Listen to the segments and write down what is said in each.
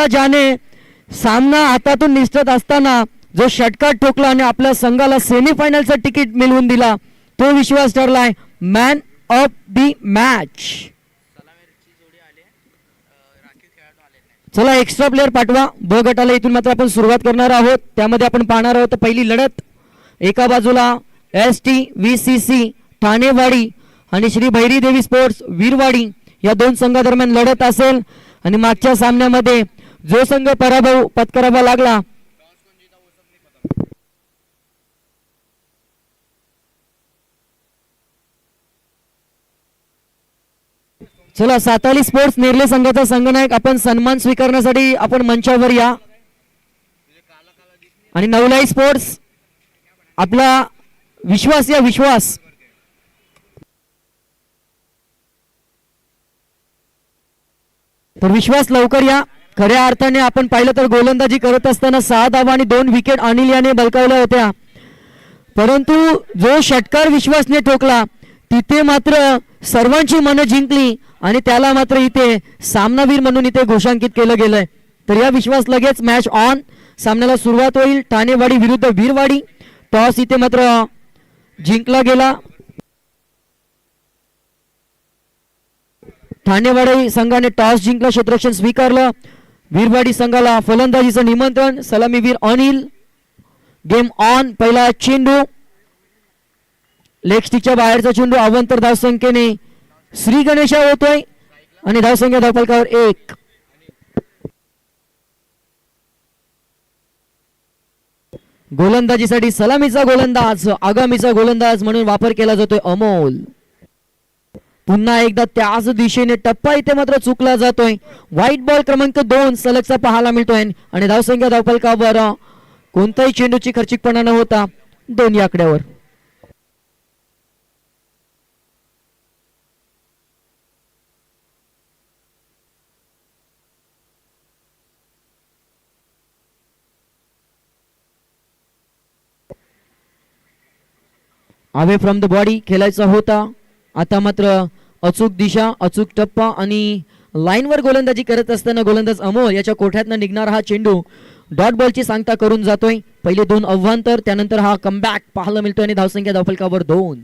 ज्याने सामना हातातून निसटत असताना जो षटकार ठोकला आणि आपल्या संघाला सेमीफायनलचं तिकीट मिळवून दिला तो विश्वास ठरलाय मॅन ऑफ दी मॅच. चला एक्स्ट्रा प्लेअर पाठवा. ब गटाला इथून मात्र आपण सुरुवात करणार आहोत. त्यामध्ये आपण पाहणार आहोत पहिली लढत. एका बाजूला STVCC ठाणेवाडी आणि श्री भैरी देवी स्पोर्ट्स वीरवाडी या दोन संघादरम्यान लढत असेल आणि मागच्या सामन्यामध्ये जो संघ पराभव पत्करावा लागला चला साताली स्पोर्ट्स नेरले संघाचा संघनायक आपण सन्मान स्वीकारण्यासाठी आपण मंचावर या. आणि नवलाई स्पोर्ट्स आपला विश्वास या विश्वास तर विश्वास लवकर या. खऱ्या अर्थाने आपण पाहिलं तर गोलंदाजी करत असताना 6 धावा आणि 2 विकेट अनिल याने बलकावल्या होत्या. परंतु जो षटकार विश्वासने ठोकला तिथे मात्र सर्वांची मनं जिंकली आणि त्याला मात्र इथे सामनावीर म्हणून इथे घोषांकित केलं गेलंय. तर या विश्वास लगेच मॅच ऑन. सामन्याला सुरुवात होईल. ठाणेवाडी विरुद्ध वीरवाडी. टॉस इथे मात्र जिंकला गेला. ठाणेवाडी संघाने टॉस जिंकला, क्षेत्ररक्षण स्वीकारलं. वीरवाडी संघाला फलंदाजीचं निमंत्रण. सलामीवीर अनिल. Game on. पहिला चेंडू लेग स्टिकच्या बाहेरचा चेंडू अवंतर धावसंख्येने श्री गणेशा होतोय आणि धावसंख्या धावफलकावर 1. गोलंदाजीसाठी सलामीचा गोलंदाज आगामीचा गोलंदाज म्हणून वापर केला जातोय अमोल. पुन्हा एकदा त्याच दिशेने टप्पा इथे मात्र चुकला जातोय. व्हाईट बॉल क्रमांक 2 सलगचा पाहायला मिळतोय आणि धावसंख्या धावफलकावर कोणताही चेंडूची खर्चिकपणा न होता 2 या आकड्यावर. अवे फ्रॉम द बॉडी खेळायचा होता. आता मात्र अचूक दिशा अचूक टप्पा आणि लाईनवर गोलंदाजी करत असताना गोलंदाज अमोल याच्या कोठ्यातनं निघणारा हा चेंडू डॉट बॉलची सांगता करून जातोय. पहिले 2 अव्वांतर त्यानंतर हा कमबॅक पाहायला मिळतोय आणि धावसंख्या धावफलकावर 2.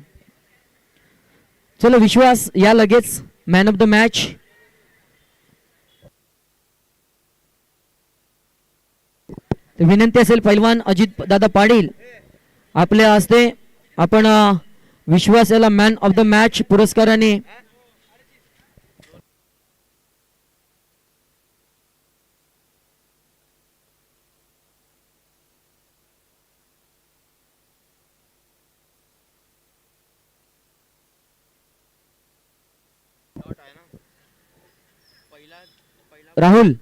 चलो विश्वास या लगेच मॅन ऑफ द मॅच. विनंती असेल पैलवान अजित दादा पाटील आपल्या हस्ते आपण विश्वास याला मॅन ऑफ द मॅच पुरस्काराने राहुल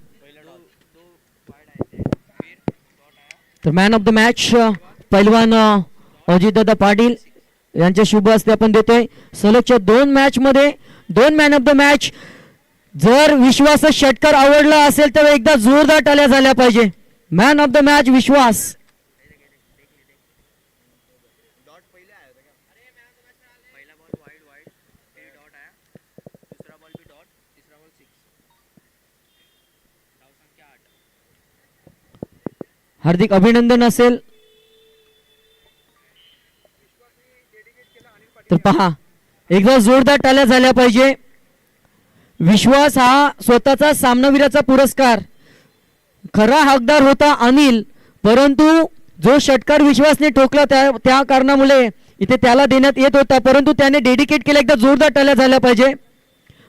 तर मॅन ऑफ द मॅच पैलवान अजितदादा पाटील यांच्या शुभ हस्ते आपण देतोय. सलगच्या 2 मॅच मध्ये 2 मॅन ऑफ द मॅच. जर विश्वास षटकार आवडला असेल तर एकदा जोरदार टाळ्या झाल्या पाहिजे. मॅन ऑफ द मॅच विश्वास. हार्दिक अभिनंदन असेल. तर पहा एकदा जोरदार टाळ्या झाल्या पाहिजे. विश्वास हा स्वतःचा सामनावीराचा पुरस्कार. खरा हकदार होता अनिल, परंतु जो षटकार विश्वासने ठोकला त्या कारणामुळे इथे त्याला देण्यात येत होता, परंतु त्याने डेडिकेट केला. एकदा जोरदार टाळ्या झाल्या पाहिजे.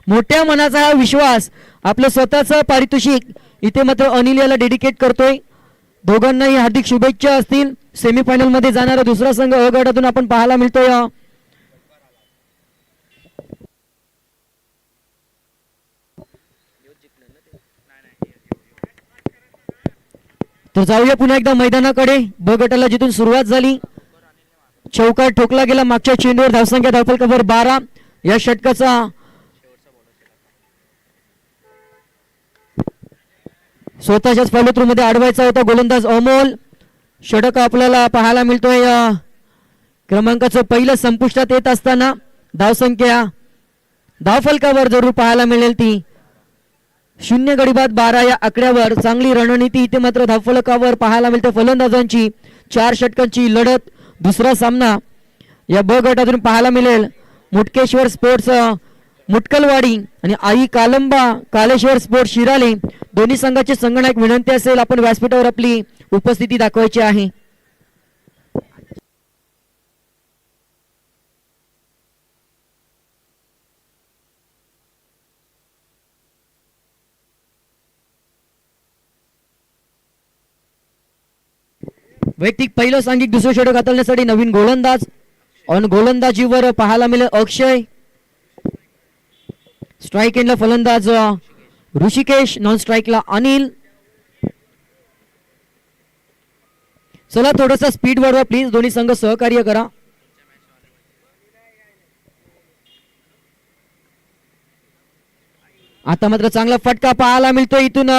मोठ्या मनाचा हा विश्वास आपलं स्वतःचं पारितोषिक इथे मात्र अनिल याला डेडिकेट करतोय. दोघांनाही हार्दिक शुभेच्छा असतील. सेमीफायनल मध्ये जाणारा दुसरा संघ अ गटातून आपण पाहायला मिळतोय. तर जाऊया पुन्हा एकदा मैदानाकडे. ब गटाला जिथून सुरुवात झाली चौकार ठोकला गेला मागच्या चेंडूवर. धावसंख्या धावफलकावर 12. या षटकाचा स्वतःच्याच फॉलोथ्रू मध्ये अडवायचा होता गोलंदाज अमोल. षटक आपल्याला पाहायला मिळतोय क्रमांकाचं पहिलं संपुष्टात येत असताना धावसंख्या धावफलकावर जरूर पाहायला मिळेल ती शून्य गडी बाद 12 या आकड्यावर चांगली रणनीती इथे मात्र धावफलकावर पाहायला मिळते फलंदाजांची. 4 षटकांची लढत दुसरा सामना या ब गटातून पाहायला मिळेल. मुटकेश्वर स्पोर्ट्स मुटकलवाडी आणि आई कालंबा कालेश्वर स्पोर्ट्स शिराली दोन्ही संघाचे संगणक विनंती असेल आपण व्यासपीठावर आपली उपस्थिती दाखवायची आहे. वैयक्तिक पहिलं सांघिक दुसरं षटक हाताळण्यासाठी नवीन गोलंदाज ऑन गोलंदाजीवर पाहायला मिळेल अक्षय. स्ट्राईक एंडला फलंदाज ऋषिकेश, नॉन स्ट्राईकला अनिल. चला थोडंसं स्पीड वाढवा प्लीज, दोन्ही संघ सहकार्य करा. आता मात्र चांगला फटका पाहायला मिळतो इथून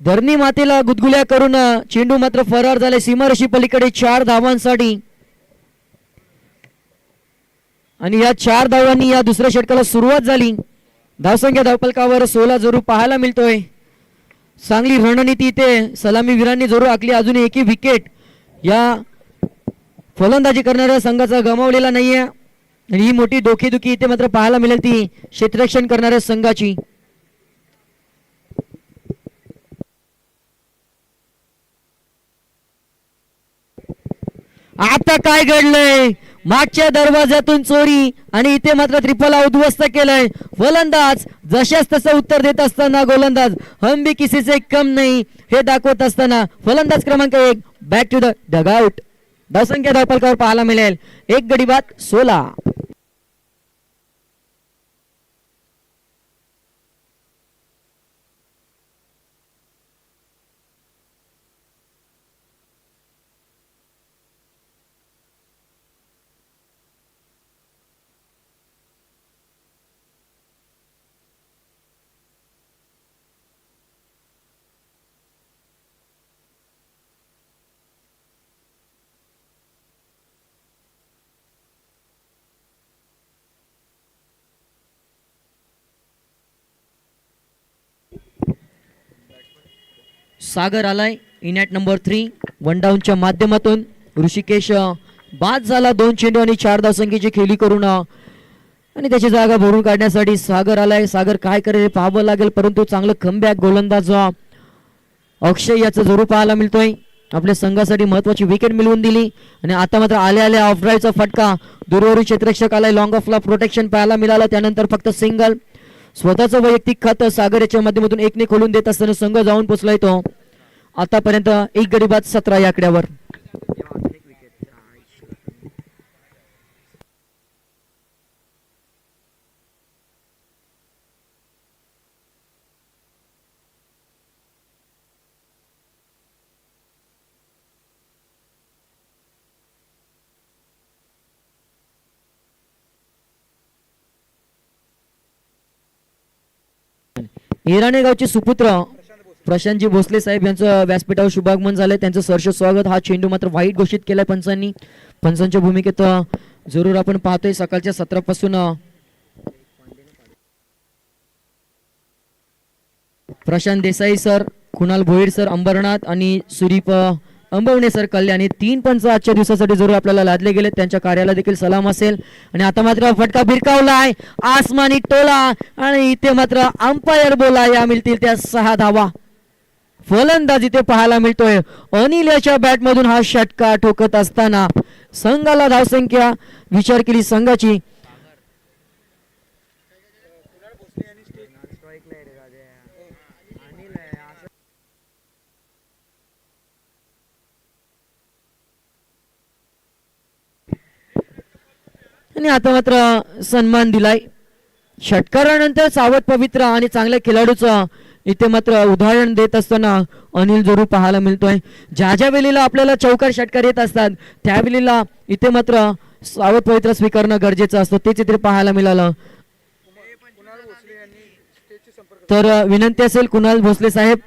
धरणी मातेला गुदगुल्या करून चेंडू मात्र फरार झाले सीमारेषी पलीकडे 4 धावांसाठी. आणि या 4 धावांनी या दुसऱ्या षटकाला सुरुवात झाली. धावसंख्या धावफलकावर 16 जरूर पाहायला मिळतोय. चांगली रणनीती इथे सलामीवीरांनी जरूर आखली. अजूनही एकही विकेट या फलंदाजी करणाऱ्या संघाचा गमावलेला नाहीये आणि ही मोठी डोकेदुखी इथे मात्र पाहायला मिळेल ती क्षेत्ररक्षण करणाऱ्या संघाची. आता काय घडलंय, मागच्या दरवाजातून चोरी आणि इथे मात्र त्रिफला उद्ध्वस्त केलंय. फलंदाज जशाच तसं उत्तर देत असताना गोलंदाज हम भी किसी से कम नाही हे दाखवत असताना फलंदाज क्रमांक 1 बॅक टू द डगआउट. धावसंख्या धावफलकावर पाहायला मिळेल 1 गडी बाद 16. सागर आलाय इनॅट नंबर 3 वन डाऊनच्या माध्यमातून. ऋषिकेश बाद झाला 2 चेंडू आणि 4 धावसंख्येची खेळी करून आणि त्याची जागा भरून काढण्यासाठी सागर आलाय. सागर काय करेल पाहावं लागेल परंतु चांगलं कमबॅक गोलंदाज अक्षय याचं जरूर पाहायला मिळतोय. आपल्या संघासाठी महत्वाची विकेट मिळवून दिली आणि आता मात्र आल्या आल्या ऑफ ड्राईव्हचा फटका दूरवरून क्षेत्ररक्षक आलाय. लॉंग ऑफला प्रोटेक्शन पाहायला मिळालं त्यानंतर फक्त सिंगल. स्वतःचं वैयक्तिक खातं सागर याच्या माध्यमातून 1 ने खोलून देत असताना संघ जाऊन पोचलाय तो आतापर्यंत 1 गडी बाद 17 या आकड्यावर. हिराणे गावचे सुपुत्र प्रशांतजी भोसले साहेब यांचं व्यासपीठावर शुभागमन झालंय. त्यांचं सहर्ष स्वागत. हा चेंडू मात्र वाईट घोषित केलाय पंचांनी. पंचांच्या भूमिकेत जरूर आपण पाहतोय सकाळच्या सत्रापासून प्रशांत देसाई सर, कुणाल भोईर सर अंबरनाथ आणि सुदीप अंबवणे सर कल्याण हे 3 पंच आजच्या दिवसासाठी जरूर आपल्याला लादले गेले. त्यांच्या कार्याला देखील सलाम असेल. आणि आता मात्र फटका भिरकावलाय आसमानी टोला आणि इथे मात्र अंपायर बोला या मिळतील त्या 6 धावा. फलंदाज इथे पाहायला मिळतोय अनिल याच्या बॅट मधून हा षटका ठोकत असताना संघाला धावसंख्या विचार केली संघाची. आणि आता मात्र सन्मान दिलाय षटकारानंतर सावध पवित्र आणि चांगल्या खेळाडूचं इथे मात्र उदाहरण देत असताना अनिल जरूर पाहायला मिळतोय. ज्या ज्या वेळेला आपल्याला चौकार षटकार येत असतात त्यावेळेला इथे मात्र सावध पवित्र स्वीकारणं गरजेचं असतं. ते चित्र पाहायला मिळालं. तर विनंती असेल कुणाल भोसले साहेब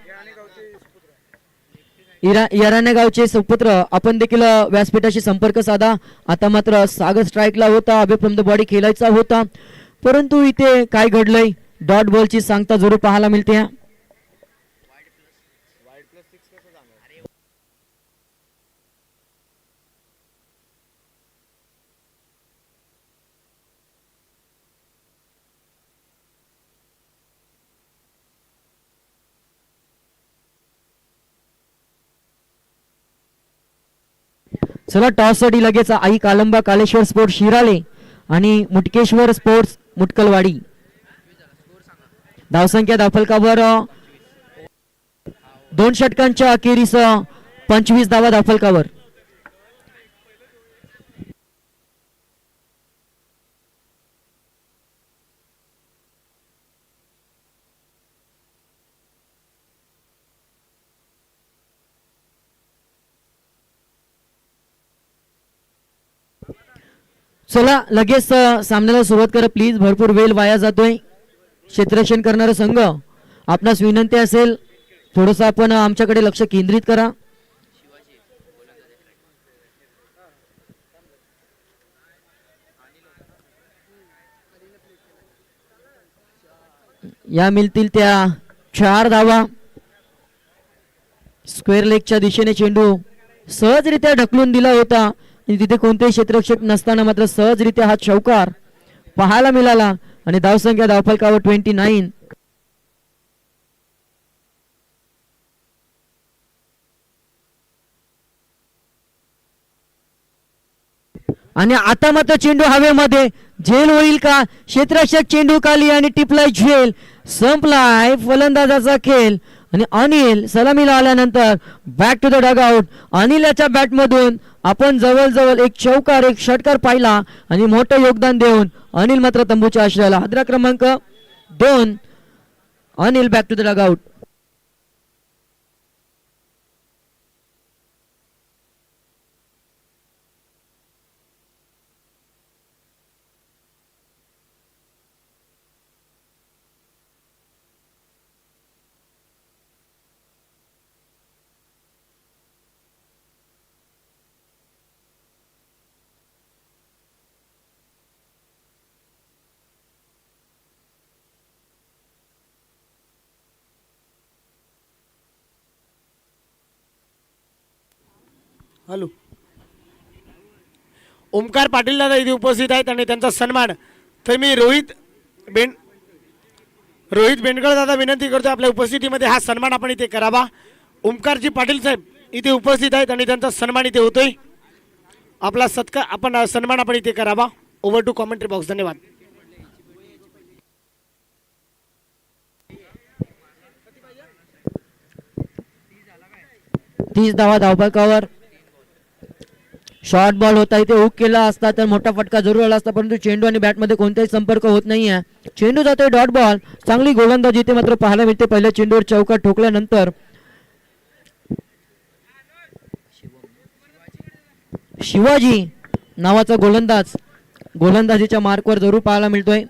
इराणे गावचे सुपुत्र आपण देखील व्यासपीठाशी संपर्क साधा. आता मात्र सागर स्ट्राईकला होता, अबे फ्रॉम द बॉडी खेळायचा होता परंतु इथे काय घडलंय डॉट बॉलची सांगता जरूर पाहायला मिळते. चला टॉस साठी लगेच आई कालंबा कालेश्वर स्पोर्ट्स शिराले आणि मुटकेश्वर स्पोर्ट्स मुटकलवाडी. धावसंख्या धावफलकावर 2 षटकांच्या अखेरीस 25 धावा धावफलकावर. चला लगेच सामन्याला सुरुवात करा प्लीज. भरपूर वेळ वाया जातोय. क्षेत्ररक्षण करणारा संघ आपणास विनंती असेल थोडस आपण आमच्याकडे लक्ष केंद्रित करा. या मिळतील त्या 4 धावा. स्क्वेअर लेगच्या दिशेने चेंडू सहजरित्या ढकलून दिला होता आणि तिथे कोणतेही क्षेत्ररक्षक नसताना मात्र सहजरित्या हा चौकार पाहायला मिळाला आणि धावसंख्या धावफलकावर 29. आणि आता मात्र चेंडू हवेमध्ये. झेल होईल का? क्षेत्ररक्षक चेंडू खाली आणि टिपलाय झेल. संपलाय फलंदाजाचा खेळ आणि अनिल सलामीला आल्यानंतर back to the dugout. Anil याच्या बॅट मधून आपण जवळजवळ एक चौकार एक षटकार पाहिला आणि मोठं योगदान देऊन अनिल मात्र तंबूच्या आश्रयाला. हादरा क्रमांक 2 Anil back to the dugout. Hello, Omkar Patil दादा इथे उपस्थित आहेत आणि त्यांचा सन्मान. तर मी रोहित बेंडकर दादा विनंती करतो आपल्या उपस्थितीमध्ये हा सन्मान आपण इथे करावा. ओमकारजी पाटील साहेब इथे उपस्थित आहेत आणि त्यांचा सन्मान इथे होतोय. आपला सत्कार आपण सन्मान आपण इथे करावा. Over to commentary box. धन्यवाद. तीस धावा धावफलकावर. शॉर्ट बॉल होता इथे हुक केला असता तर मोठा फटका जरूर आला असता परंतु चेंडू आणि बॅट मध्ये कोणताही संपर्क होत नाहीये. चेंडू जातोय डॉट बॉल. चांगली गोलंदाजी इथे मात्र पाहायला मिळते. पहिल्या चेंडूवर चौकार ठोकल्यानंतर शिवाजी नावाचा गोलंदाज गोलंदाजीच्या मार्कवर जरूर पाहायला मिळतोय.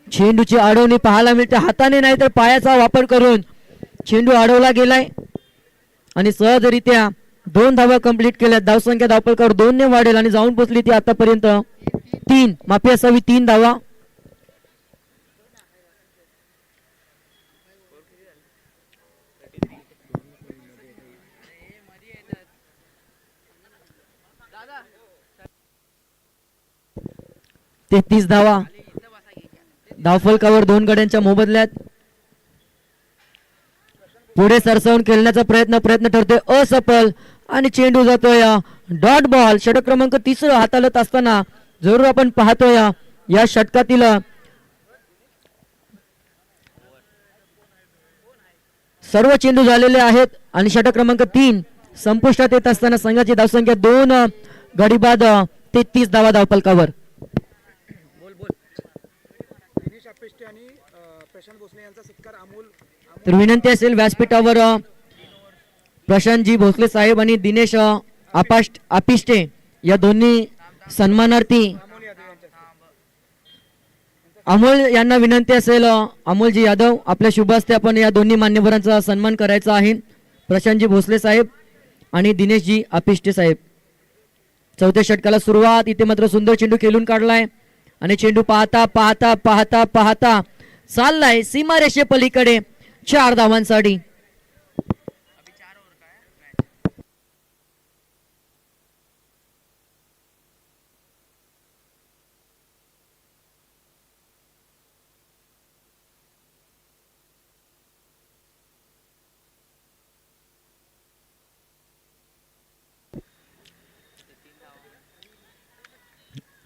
चेंडूची अडवणी पाहायला मिळते. हाताने नाही तर पायाचा वापर करून चेंडू अडवला गेलाय आणि सहजरित्या 2 धावा कंप्लीट केल्या. धावसंख्या धावफलकावर 2 ने वाढेल आणि जाऊन पोहोचली ती आतापर्यंत 3. माफी असावी 3 धावा. तेहतीस धावा धावफलकावर 2 गड्यांच्या मोबदल्यात. पुढे सरसावून खेळण्याचा प्रयत्न ठरतोय असफल आणि चेंडू जातोय डॉट बॉल. षटक क्रमांक 30 हाताळत असताना जरूर आपण पाहतोय या षटकातील सर्व चेंडू झालेले आहेत आणि षटक क्रमांक 3 संपुष्टात येत असताना संघाची धावसंख्या 2 गडी बाद 33 धावा धावफलकावर. तर विनंती असेल व्यासपीठावर प्रशांतजी भोसले साहेब आणि दिनेश आपिष्टे या दोन्ही सन्मानार्थी अमोल यांना विनंती असेल. अमोलजी यादव आपल्या शुभ हस्ते आपण या दोन्ही मान्यवरांचा सन्मान करायचा आहे. प्रशांतजी भोसले साहेब आणि दिनेशजी आपिष्टे साहेब. चौथ्या षटकाला सुरुवात. इथे मात्र सुंदर चेंडू खेळून काढलाय आणि चेंडू पाहता पाहता पाहता पाहता चाललाय सीमारेषे पलीकडे 4 धावांसाठी.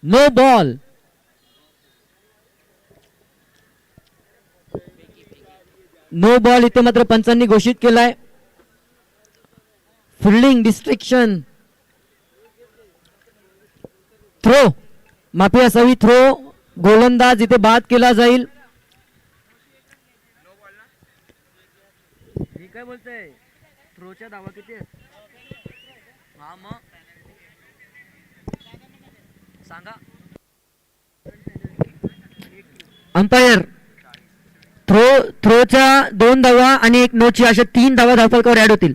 No ball. नो बॉल इथे मात्र पंचांनी घोषित केलाय. Fielding destruction. थ्रो माफी असावी. थ्रो गोलंदाज इथे बाद केला जाईल. काय बोलतोय थ्रोच्या धावा किती हा मग सांगा. अंपायर थ्रोच्या 2 धावा आणि 1 नोची अशा 3 धावा धावफलकावर ऍड होतील.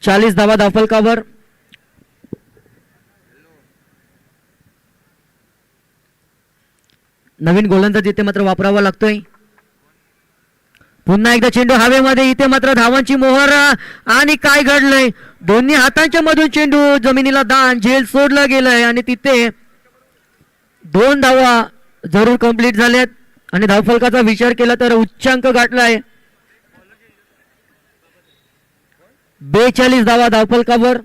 चाळीस धावा धावफलकावर. नवीन गोलंदाज इथे मात्र वापरावा लागतोय. पुन्हा एकदा चेंडू हवेमध्ये. इथे मात्र धावांची मोहर आणि काय घडलंय दोन्ही हातांच्या मधून चेंडू जमिनीला दान झेल सोडला गेलाय आणि तिथे 2 धावा जरूर कंप्लीट झाल्यात आणि धावफलकाचा विचार केला तर उच्चांक गाठलाय. 42 धावा धावफलकावर.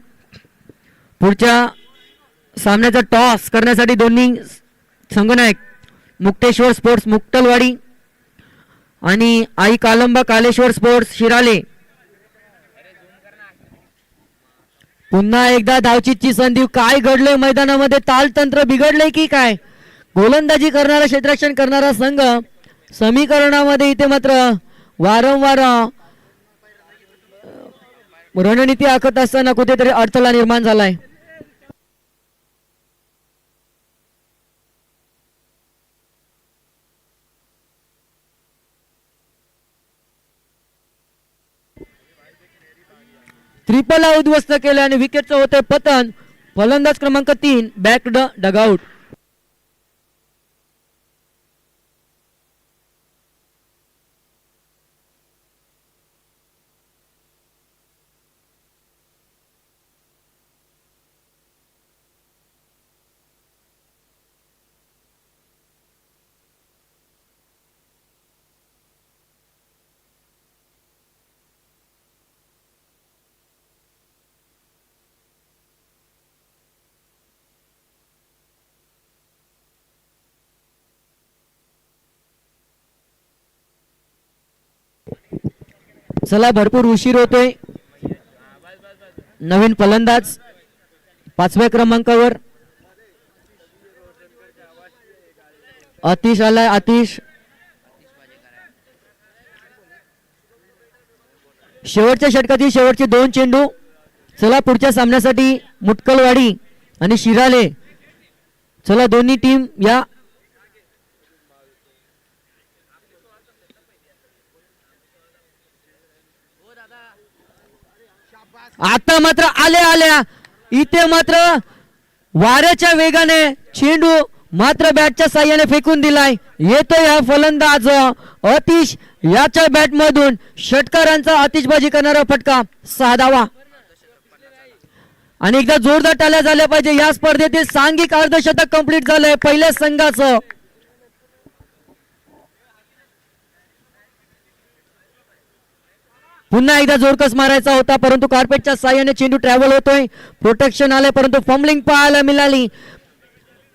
पुढच्या सामन्याचा टॉस करण्यासाठी दोन्ही संघनायक मुक्तेश्वर स्पोर्ट्स मुक्तलवाडी आणि आई कालंबा कालेश्वर स्पोर्ट्स शिराले. पुन्हा एकदा धावचीची संधी. काय घडलंय मैदानामध्ये तालतंत्र बिघडलंय की काय. गोलंदाजी करणारा क्षेत्ररक्षण करणारा संघ समीकरणामध्ये इथे मात्र वारंवार रणनीती आखत असताना कुठेतरी अडथळा निर्माण झालाय. ट्रिपलला उद्ध्वस्त केले आणि विकेटचं होतंय पतन. फलंदाज क्रमांक 3 बॅक्ड डगआउट. चला भरपूर उशीर होतोय. नवीन फलंदाज 5व्या क्रमांकावर आतिश आलाय. आतिश शेवटच्या षटकातील शेवटचे 2 चेंडू. चला पुढच्या सामन्यासाठी मुटकलवाडी आणि शिराले. चला दोन्ही टीम या. आता मात्र आल्या इथे मात्र वाऱ्याच्या वेगाने चेंडू मात्र बॅटच्या साह्याने फेकून दिलाय. येतोय हा फलंदाज अतिश. याच्या बॅट मधून षटकारांचा आतिषबाजी करणारा फटका. 6 धावा आणि एकदा जोरदार टाळ्या झाल्या पाहिजे. या स्पर्धेतील सांघिक अर्धशतक कंप्लीट झालंय पहिल्या संघाचं. पुन्हा एकदा जोरकस मारायचा होता परंतु कार्पेटच्या साह्याने चेंडू ट्रॅव्हल होतोय. प्रोटेक्शन आलंय परंतु फंबलिंग पाहायला मिळाली.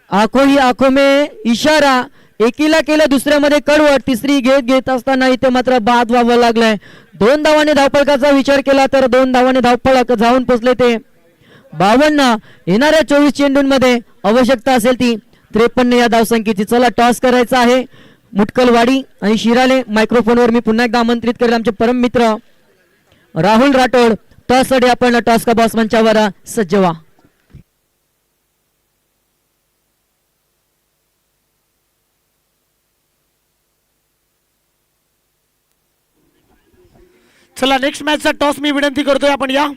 आखो ही आखो में इशारा. एकीला केलं दुसऱ्यामध्ये कडवट. तिसरी घेत असताना इथे मात्र बाद व्हावं लागलंय. 2 धावांनी धावफलकाचा विचार केला तर 2 धावांनी धावफलक जाऊन पोचले ते 52. येणाऱ्या 24 चेंडूंमध्ये आवश्यकता असेल ती 53 या धावसंख्येची. चला टॉस करायचा आहे. मुटकलवाडी आणि शिराले. मायक्रोफोनवर मी पुन्हा एकदा आमंत्रित करेल आमचे परम मित्र राहुल राठोड. टॉससाठी आपण टॉस का बॉस मंचावर सज्ज व्हा. चला नेक्स्ट मॅचचा टॉस मी विनंती करतोय आपण या.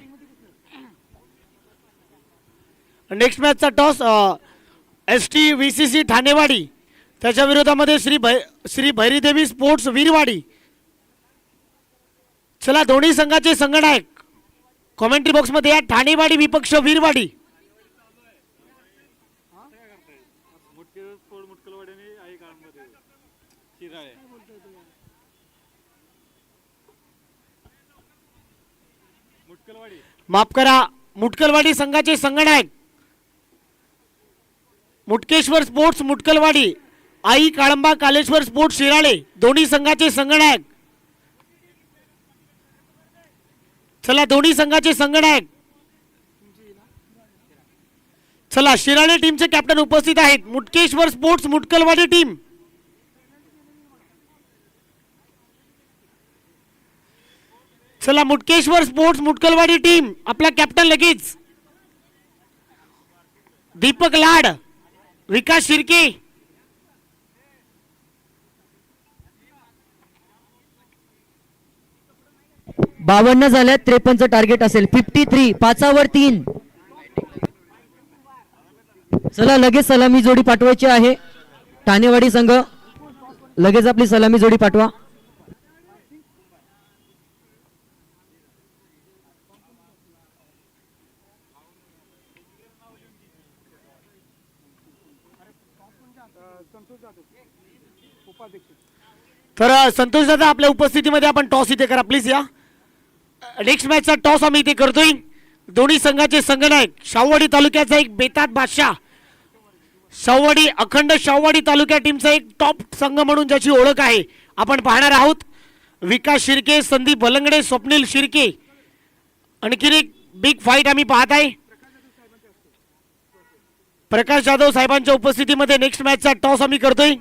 नेक्स्ट मॅचचा टॉस STVCC ठाणेवाडी त्याच्या विरोधामध्ये श्री भैरीदेवी स्पोर्ट्स वीरवाडी. चला दोन्ही संघाचे संघनायक कॉमेंट्री बॉक्स मध्ये या. ठाणेवाडी विपक्ष वीरवाडी. माफ करा, मुटकलवाडी संघाचे संघनायक मुटकेश्वर स्पोर्ट्स मुटकलवाडी, आई काळंबा कालेश्वर स्पोर्ट्स शिराळे दोन्ही संघाचे संघनायक. चला दोन्ही संघाचे संघनायक. चला शिराळे टीमचे कॅप्टन उपस्थित आहेत. मुटकेश्वर स्पोर्ट्स मुटकलवाडी टीम. चला मुटकेश्वर स्पोर्ट्स मुटकलवाडी टीम आपला कॅप्टन लगेच. दीपक लाड, विकास शिर्के. बावन्न झाल्यात, 53 टार्गेट असेल. 53 पाचावर 3. चला लगेच सलामी जोडी पाठवायची आहे. ठाणेवाडी संघ लगेच आपली सलामी जोडी पाठवा. तर संतोष दादा आपल्या उपस्थितीमध्ये आपण टॉस इथे करा प्लीज या. नेक्स्ट मॅचचा टॉस आम्ही इथे करतोय. दोन्ही संघाचे संघनायक शाहूवाडी तालुक्याचा एक बेतात बादशाह, शाहूवाडी अखंड शाहूवाडी तालुक्या टीमचा एक टॉप संघ म्हणून ज्याची ओळख आहे आपण पाहणार आहोत. विकास शिर्के, संदीप भलंगडे, स्वप्नील शिर्के. आणखीन एक बिग फाईट आम्ही पाहत आहे. प्रकाश जाधव साहेबांच्या उपस्थितीमध्ये नेक्स्ट मॅचचा टॉस आम्ही करतोय.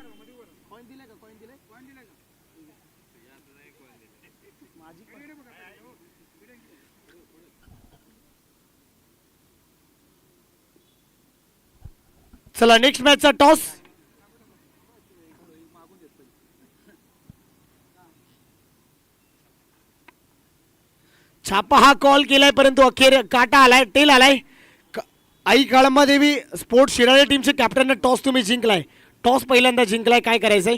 चला नेक्स्ट मॅचचा टॉस. छापा हा कॉल केलाय परंतु अखेर काटा आलाय, टेल आलाय. आई काळंबा देवी स्पोर्ट्स शिराळे टीमचे कॅप्टन टॉस तुम्ही जिंकलाय. टॉस पहिल्यांदा जिंकलाय, काय करायचंय?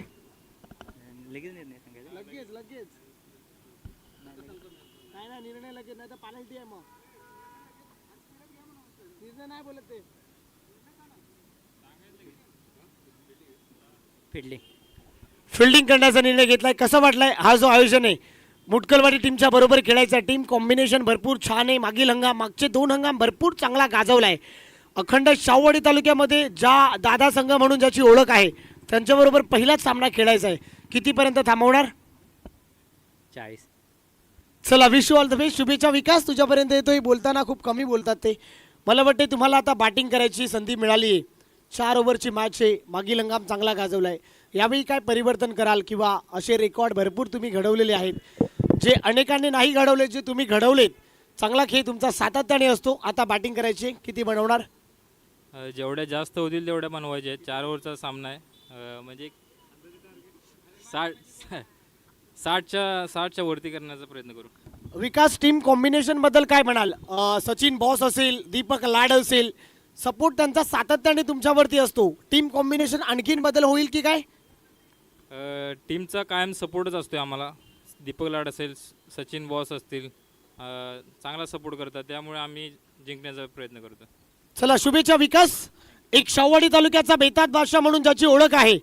फिल्डिंग करण्याचा निर्णय घेतलाय. कसं वाटलाय हा जो आयोजन आहे? मुटकलवाडी टीमच्या बरोबर खेळायचा. टीम कॉम्बिनेशन भरपूर छान आहे. मागील हंगाम, मागचे 2 हंगाम भरपूर चांगला गाजवलाय. अखंड शाहूवाडी तालुक्यामध्ये ज्या दादा संघ म्हणून ज्याची ओळख आहे त्यांच्याबरोबर पहिलाच सामना खेळायचा आहे. कितीपर्यंत थांबवणार? 40. चला wish you all the best. शुभेच्छा. विकास तुझ्यापर्यंत येतोय. बोलताना खूप कमी बोलतात ते. मला वाटते तुम्हाला आता बॅटिंग करायची संधी मिळाली आहे. 4 ओव्हरची मॅच आहे. मागील हंगाम चांगला गाजवलाय. यावेळी काय परिवर्तन कराल किंवा असे रेकॉर्ड भरपूर तुम्ही घडवलेले आहेत जे अनेकांनी नाही घडवले, जे तुम्ही घडवलेत. चांगला खेळ तुमचा सातत्याने असतो. आता बॅटिंग करायची, किती बनवणार? जेवढ्या जास्त होतील तेवढ्या बनवायचे. 4 ओव्हरचा सामना आहे. म्हणजे 60च्या वरती करण्याचा प्रयत्न करू. विकास टीम कॉम्बिनेशन बद्दल काय म्हणाल? सचिन बॉस असेल, दीपक लाड असेल, सपोर्ट त्यांचा सातत्याने तुमच्यावरती असतो. टीम कॉम्बिनेशन आणखीन बदल होईल की काय? टीमचा कायम सपोर्टच असतो आम्हाला. दीपक लाड असेल, सचिन बॉस असतील, चांगला सपोर्ट करतात. त्यामुळे आम्ही जिंकण्याचा प्रयत्न करतो. चला शुभेच्छा विकास. एक शाहूवाडी तालुक्याचा बेतात बादशाह म्हणून ज्याची ओळख आहे.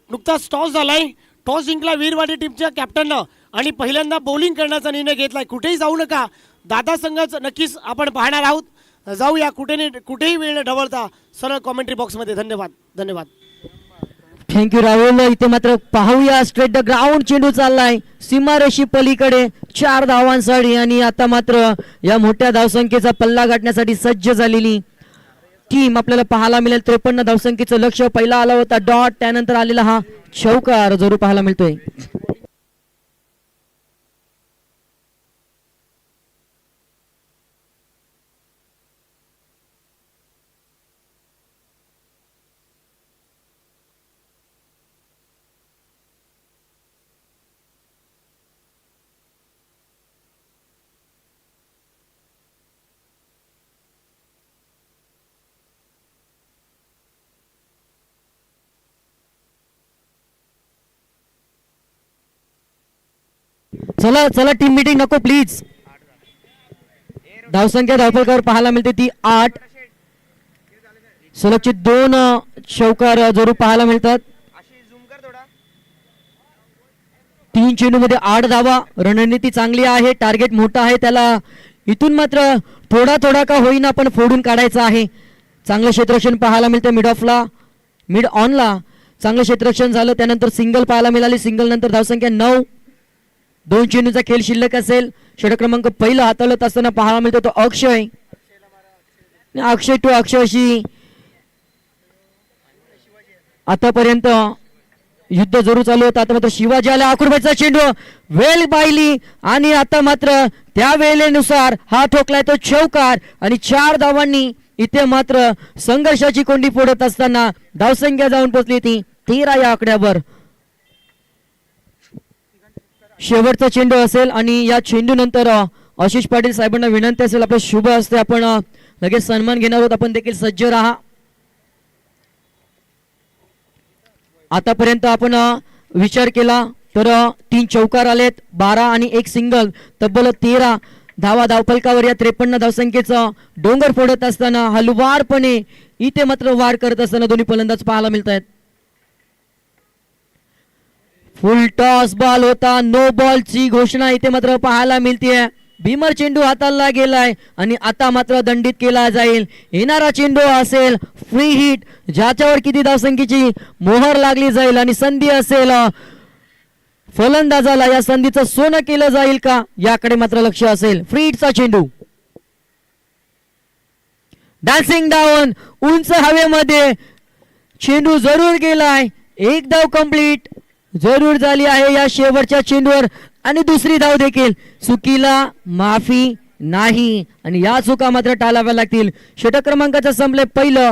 नुकताच टॉस झालाय. टॉस जिंकला वीरवाडी टीमच्या कॅप्टननं आणि पहिल्यांदा बॉलिंग करण्याचा निर्णय घेतलाय. कुठेही जाऊ नका. दादा संघाचं नक्कीच आपण पाहणार आहोत. जाऊया कुठेही वेळ न ढवळता सरळ कॉमेंट्री बॉक्समध्ये. धन्यवाद धन्यवाद. थँक्यू राहुल. इथे मात्र पाहूया स्ट्रेट द ग्राउंड चेंडू चाललाय सीमारेषी पलीकडे 4 धावांसाठी आणि आता मात्र या मोठ्या धावसंख्येचा पल्ला गाठण्यासाठी सज्ज झालेली टीम आपल्याला पाहायला मिळेल. 53 धावसंख्येचं लक्ष. पहिला आला होता डॉट, त्यानंतर आलेला हा चौकार जरूर पाहायला मिळतोय. चला चला टीम मीटिंग नको प्लीज. धावसंख्या धावफलकावर पाहायला मिळते ती 8. सलगचे 2 चौकार जरूर पाहायला मिळतात. 3 चेंडूमध्ये 8 धावा. रणनीती चांगली आहे, टार्गेट मोठा आहे, त्याला इथून मात्र थोडा थोडा का होईना पण फोडून काढायचा आहे. चांगलं क्षेत्ररक्षण पाहायला मिळते मिड ऑनला चांगलं क्षेत्ररक्षण झालं. त्यानंतर सिंगल पाहायला मिळाली. सिंगल नंतर धावसंख्या 9. 2 चेंडूचा खेळ शिल्लक असेल. षटक क्रमांक पहिला हाताळत असताना पाहायला मिळतो तो अक्षय टू अक्षय अशी आतापर्यंत युद्ध जरूर चालू होतं. आता मात्र शिवाजी आला. आकुरबाईचा चेंडू वेळ पाहिली आणि आता मात्र त्या वेळेनुसार हा ठोकलाय तो चौकार आणि 4 धावांनी इथे मात्र संघर्षाची कोंडी फोडत असताना धावसंख्या जाऊन पोहोचली ती 13 या आकड्यावर. शेवटचा चेंडू असेल आणि या चेंडू नंतर आशिष पाटील साहेबांना विनंती असेल आपलं शुभ असते आपण लगेच सन्मान घेणार आहोत. आपण देखील सज्ज राहा. आतापर्यंत आपण विचार केला तर 3 चौकार आलेत, 12 आणि 1 सिंगल, तब्बल 13 धावा धावफलकावर या 53 धावसंख्येचा डोंगर फोडत असताना हलवारपणे इथे मात्र वार करत असताना दोन्ही फलंदाज पाहायला मिळत आहेत. फुल टॉस बॉल होता, नो बॉलची घोषणा इथे मात्र पाहायला मिळते. भीमर चेंडू हाताला गेलाय आणि आता मात्र दंडित केला जाईल. येणारा चेंडू असेल फ्री हिट, ज्याच्यावर किती धावसंख्येची मोहर लागली जाईल आणि संधी असेल फलंदाजाला या संधीचं सोनं केलं जाईल का याकडे मात्र लक्ष असेल. फ्री हिटचा चेंडू डान्सिंग डाऊन उंच हवेमध्ये चेंडू जरूर गेलाय. 1 धाव कंप्लीट जरूर झाली आहे या शेवटच्या चेंडूवर आणि दुसरी धाव देखील. चुकीला माफी नाही आणि या चुका मात्र टाळाव्या लागतील. षटक क्रमांकाचं संपले पहिलं.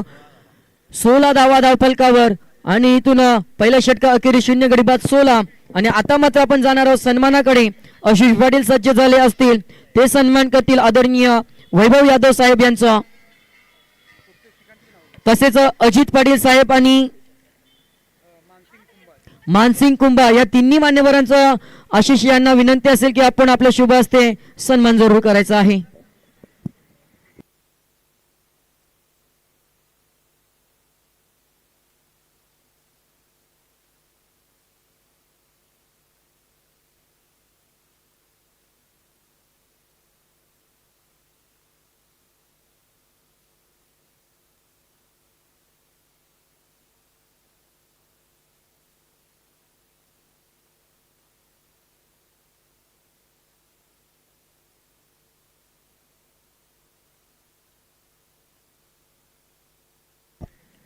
16 धावा धावफलकावर आणि इथून पहिल्या षटका अखेरी 0 गडी बाद 16 आणि आता मात्र आपण जाणार आहोत सन्मानाकडे. आशिष पाटील सज्ज झाले असतील, ते सन्मान करतील आदरणीय वैभव यादव साहेब यांचं, तसेच अजित पाटील साहेब आणि मानसिंग कुंभा या तिन्ही मान्यवरांचं आशिष यांना विनंती असेल की आपण आपल्या शुभ हस्ते सन्मान जरूर करायचा आहे.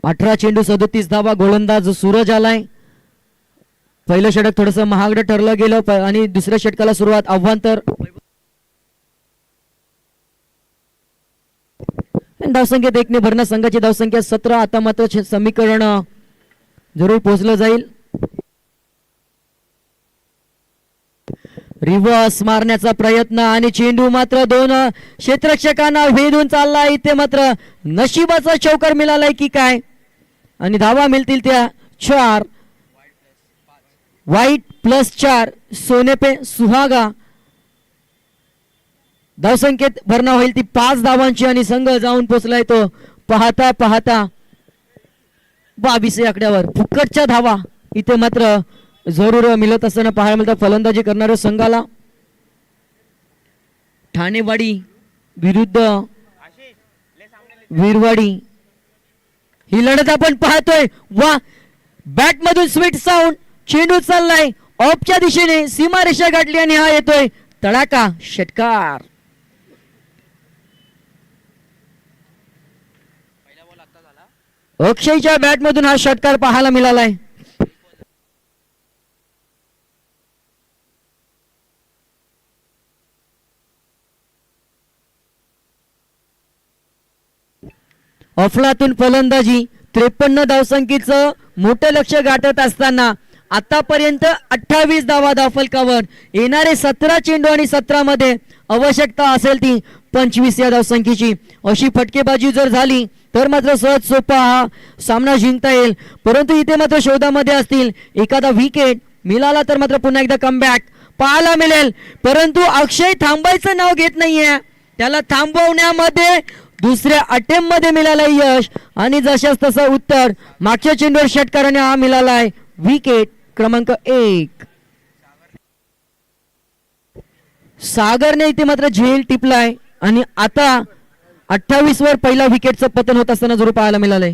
अठरा चेंडू 37 धावा. गोलंदाज सूरज आलाय. पहिलं षटक थोडस महागडं ठरलं गेलं आणि दुसऱ्या षटकाला सुरुवात अव्वांतर. धावसंख्येत 1 ने भरणा संघाची धावसंख्या 17. आता मात्र समीकरण जरूर पोहोचलं जाईल. रिव्हर्स मारण्याचा प्रयत्न आणि चेंडू मात्र 2 क्षेत्ररक्षकांना भेदून चालला. इथे मात्र नशिबाचा चौकार मिळालाय की काय आणि धावा मिळतील त्या 4. व्हाईट प्लस 4 सोने पे सुहागा. धावसंख्येत भरणा होईल ती 5 धावांची आणि संघ जाऊन पोहोचलाय तो पाहता पाहता 22 आकड्यावर. फुकटच्या धावा इथे मात्र जरूर मिळत असताना पाहायला मिळतात फलंदाजी करणाऱ्या संघाला. ठाणेवाडी विरुद्ध वीरवाडी ही लढत आपण पाहतोय. वा, बॅट मधून स्वीट साऊंड, चेंडू चाललाय ऑफच्या दिशेने, सीमारेषा गाठली आणि हा येतोय तडाका षटकार. अक्षयच्या बॅट मधून हा षटकार पाहायला मिळालाय. अफलातून फलंदाजी 53 धावसंख्येचं मोठं लक्ष गाठत असताना आतापर्यंत 28 धावा धावफलकावर. येणारे 17 चेंडू आणि 17 मध्ये आवश्यकता असेल ती 25 या धावसंख्येची. अशी फटकेबाजी जर झाली तर मात्र सहज सोपा हा सामना जिंकता येईल. परंतु इथे मात्र शोधामध्ये असतील. एखादा विकेट मिळाला तर मात्र पुन्हा एकदा कमबॅक पाहायला मिळेल, परंतु अक्षय थांबायचं नाव घेत नाहीये. त्याला थांबवण्यामध्ये दुसऱ्या अटेम्प्ट मध्ये मिळालं यश आणि जशाच तसं उत्तर मागच्या चेंडूवर षटकाराने हा मिळालाय विकेट क्रमांक 1. सागरने इथे मात्र झेल टिपलाय आणि आता 28 वर पहिला विकेटचं पतन होत असताना जरूर पाहायला मिळालंय.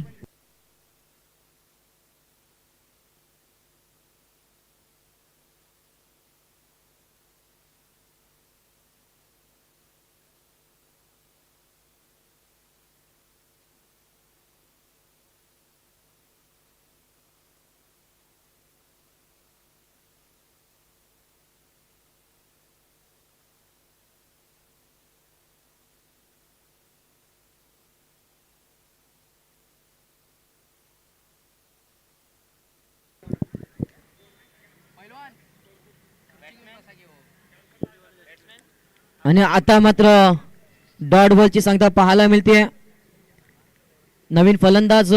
आणि आता मात्र डॉट बॉलची संख्या पाहायला मिळते. नवीन फलंदाज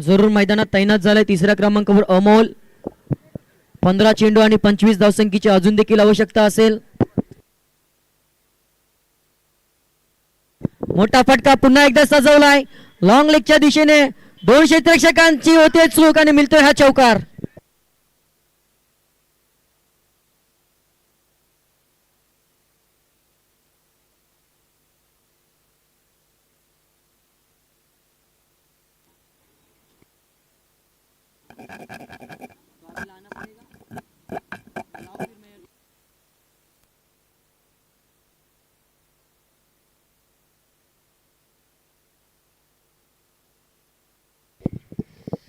जरूर मैदानात तैनात झालाय. तिसऱ्या क्रमांकावर अमोल. 15 चेंडू आणि 25 धावसंख्येची अजून देखील आवश्यकता असेल. मोठा फटका पुन्हा एकदा सजवलाय लॉंग लेगच्या दिशेने. 2 क्षेत्ररक्षकांची होते चूक आणि मिळतोय हा चौकार.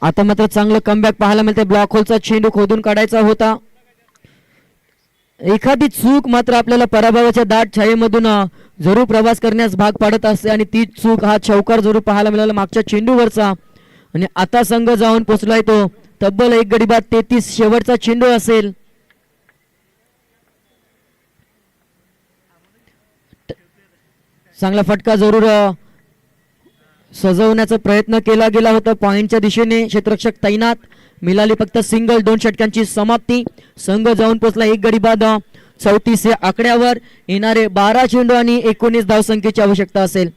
आता मात्र चांगलं कमबॅक पाहायला मिळते. ब्लॉक होलचा चेंडू खोदून काढायचा होता. एखादी चूक मात्र आपल्याला पराभवाच्या दाट छायेमधून जरूर प्रवास करण्यास भाग पाडत असते आणि ती चूक हा चौकार जरूर पाहायला मिळाला मागच्या चेंडूवरचा. आणि आता संघ जाऊन पोहोचलाय तो तब्बल 1 गडी बाद 33 शेवटचा चेंडू असेल. चांगला फटका जरूर सजवण्याचा प्रयत्न केला गेला होता. पॉइंटच्या दिशेने क्षेत्ररक्षक तैनात. मिळाली फक्त सिंगल. 2 षटकांची समाप्ती. संघ जाऊन पोहोचला 1 गडी बाद 34 या आकड्यावर. येणारे 12 चेंडू आणि 19 धावसंख्येची आवश्यकता असेल.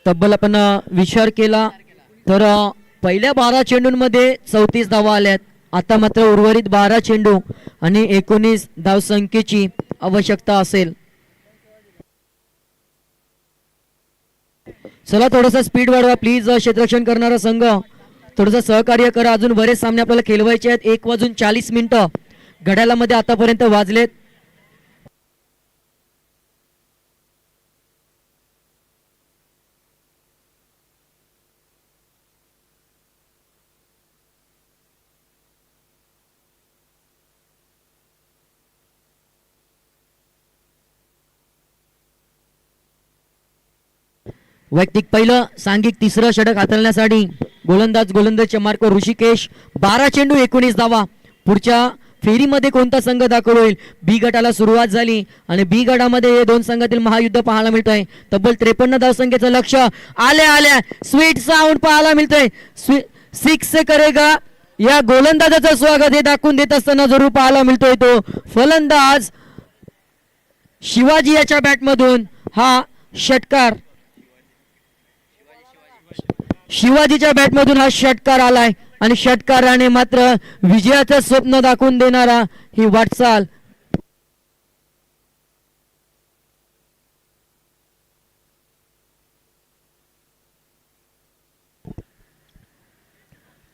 तब्बल आपण विचार केला तर पहिल्या 12 चेंडूंमध्ये 34 धावा आल्यात. आता मात्र उर्वरित 12 चेंडू आणि 19 धावसंख्येची आवश्यकता असेल. चला थोडासा स्पीड वाढवा प्लीज. क्षेत्ररक्षण करणारा संघ थोडंसं सहकार्य करा. अजून बरेच सामने आपल्याला खेळवायचे आहेत. 1:40 घड्याळामध्ये आतापर्यंत वाजलेत. वैयक्तिक पहिलं, सांघिक तिसरं षटक हाताळण्यासाठी गोलंदाजच्या मार्क ऋषिकेश. 12 चेंडू 19 धावा. पुढच्या फेरीमध्ये कोणता संघ दाखल होईल? बी गटाला सुरुवात झाली आणि बी गटामध्ये हे 2 संघातील महायुद्ध पाहायला मिळतंय. तब्बल 53 धावसंख्येचं लक्ष. आल्या स्वीट साऊंड पाहायला मिळतंय. 6 करेगा या गोलंदाजाचं स्वागत हे दाखवून देत असताना जरूर पाहायला मिळतोय तो फलंदाज शिवाजी याच्या बॅटमधून हा षटकार. शिवाजीच्या बॅटमधून हा षटकार आलाय आणि षटकाराने मात्र विजयाचं स्वप्न दाखवून देणारा ही वाटचाल.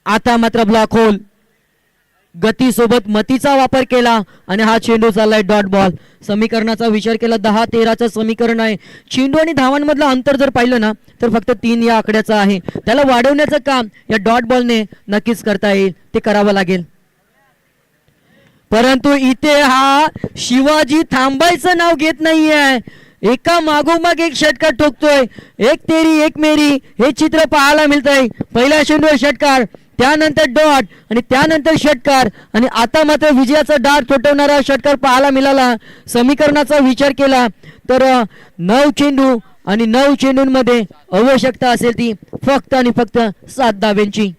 आता मात्र ब्लॉक होल. गतीसोबत मतीचा वापर केला आणि हा चेंडू चाललाय डॉट बॉल. समीकरणाचा विचार केला 10-13चं समीकरण आहे. चेंडू आणि धावांमधलं अंतर जर पाहिलं ना तर फक्त 3 या आकड्याचं आहे. त्याला वाढवण्याचं काम या डॉट बॉलने नक्कीच करता येईल. ते करावं लागेल. परंतु इथे हा शिवाजी थांबायचं नाव घेत नाहीये. एका मागोमाग एक षटकार ठोकतोय. 1 तेरी 1 मेरी हे चित्र पाहायला मिळतंय. पहिला चेंडू षटकार त्यानंतर डॉट आणि त्यानंतर षटकार आणि आता मात्र विजयाचा डार ठोठवणारा षटकार पाहायला मिळाला. समीकरणाचा विचार केला तर 9 चेंडू आणि 9 चेंडूंमध्ये आवश्यकता असेल ती फक्त आणि फक्त 7 धाब्यांची.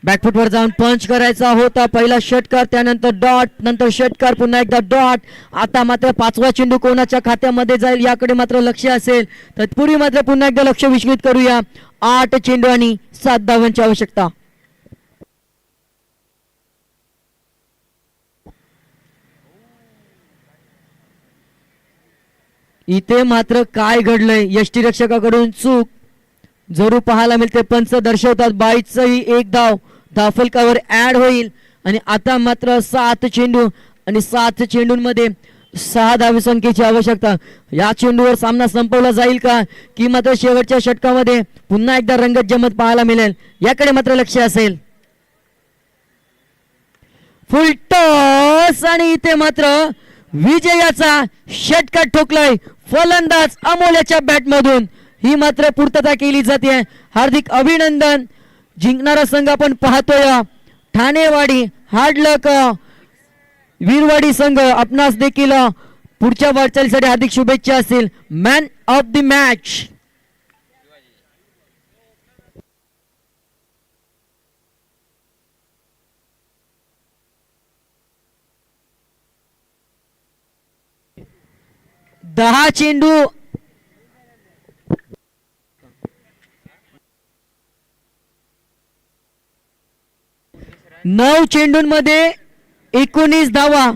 बॅकफुटवर जाऊन पंच करायचा होता. पहिला षटकार त्यानंतर डॉट नंतर षटकार पुन्हा एकदा डॉट. आता मात्र 5वा चेंडू कोणाच्या खात्यामध्ये जाईल याकडे मात्र लक्ष असेल. तत्पूर्वी मात्र पुन्हा एकदा लक्ष विचलित करूया. 8 चेंडू आणि 7 धावांची आवश्यकता. इथे मात्र काय घडलंय यष्टीरक्षकाकडून चूक जरूर पाहायला मिळते. पंच दर्शवतात 22ची एक धाव धावफलकावर ऍड होईल आणि आता मात्र 7 चेंडू आणि 7 चेंडूंमध्ये 6 धावे संख्येची आवश्यकता. या चेंडूवर सामना संपवला जाईल का की मात्र शेवटच्या षटकामध्ये पुन्हा एकदा रंगत जमत पाहायला मिळेल याकडे मात्र लक्ष असेल. फुल टॉस आणि इथे मात्र विजयाचा षटकार ठोकलाय फलंदाज अमोल्याच्या बॅट मधून. ही मात्र पूर्तता केली जाते. हार्दिक अभिनंदन. जिंकणारा संघ आपण पाहतोय ठाणेवाडी हार्डलक वीरवाडी संघ. आपणास देखील पुढच्या वाटचालीसाठी हार्दिक शुभेच्छा असतील. मॅन ऑफ द मॅच दहा चेंडू 9 चेंडूंमध्ये 19 धावा